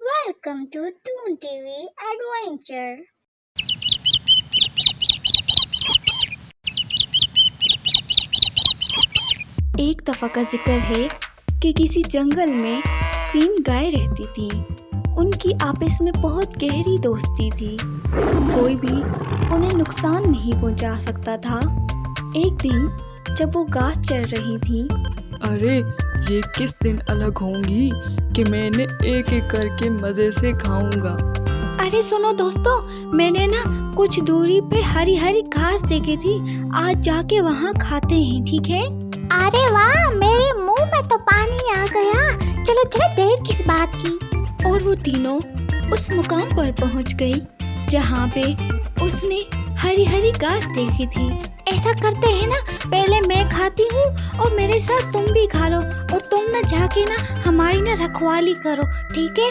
Welcome to Toon TV Adventure. एक दफ़ा का जिक्र है कि किसी जंगल में 3 गाय रहती थीं। उनकी आपस में बहुत गहरी दोस्ती थी। कोई भी उन्हें नुकसान नहीं पहुंचा सकता था। एक दिन जब वो घास चर रही थी, अरे ये किस दिन अलग होंगी कि मैं इन्हें एक एक करके मज़े से खाऊंगा। अरे सुनो दोस्तों, मैंने ना कुछ दूरी पे हरी हरी घास देखी थी। आज जाके वहाँ खाते हैं, ठीक है? अरे वाह, मेरे मुंह में तो पानी आ गया। चलो चलो, देर किस बात की। और वो तीनों उस मुकाम पर पहुँच गई जहाँ पे उसने हरी हरी घास देखी थी। ऐसा करते हैं ना, पहले मैं खाती हूँ और मेरे साथ तुम भी खा लो, और तुम ना जाके ना हमारी ना रखवाली करो, ठीक है?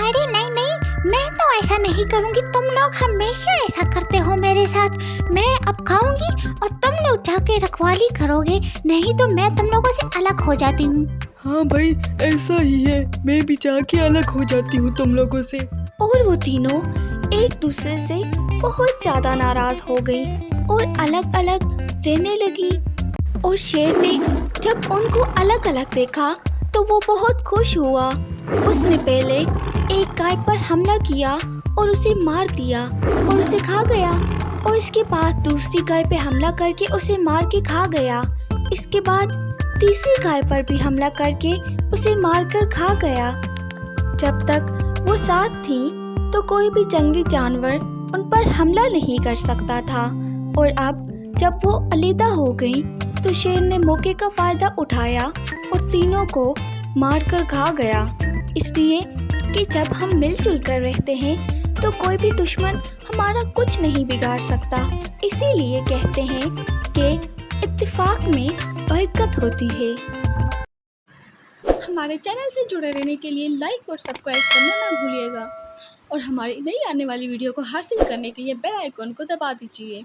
अरे नहीं नहीं, मैं तो ऐसा नहीं करूँगी। तुम लोग हमेशा ऐसा करते हो मेरे साथ। मैं अब खाऊंगी और तुम लोग जाके रखवाली करोगे, नहीं तो मैं तुम लोगों से अलग हो जाती हूँ। हाँ भाई, ऐसा ही है, मैं भी जाके अलग हो जाती हूँ तुम लोगों से। और वो तीनों एक दूसरे से बहुत ज़्यादा नाराज़ हो गई और अलग अलग रहने लगी। और शेर ने जब उनको अलग अलग देखा तो वो बहुत खुश हुआ। उसने पहले एक गाय पर हमला किया और उसे मार दिया और उसे खा गया, और इसके बाद दूसरी गाय पे हमला करके उसे मार के खा गया। इसके बाद तीसरी गाय पर भी हमला करके उसे मार कर खा गया। जब तक वो साथ थी तो कोई भी जंगली जानवर उन पर हमला नहीं कर सकता था। और अब जब वो अलग हो गई तो शेर ने मौके का फायदा उठाया और तीनों को मार कर खा गया। इसलिए कि जब हम मिलजुल कर रहते हैं तो कोई भी दुश्मन हमारा कुछ नहीं बिगाड़ सकता। इसीलिए कहते हैं कि इत्तेफाक में बरकत होती है। हमारे चैनल से जुड़े रहने के लिए लाइक और सब्सक्राइब करना ना भूलिएगा, और हमारी नई आने वाली वीडियो को हासिल करने के लिए बेल आइकन को दबा दीजिए।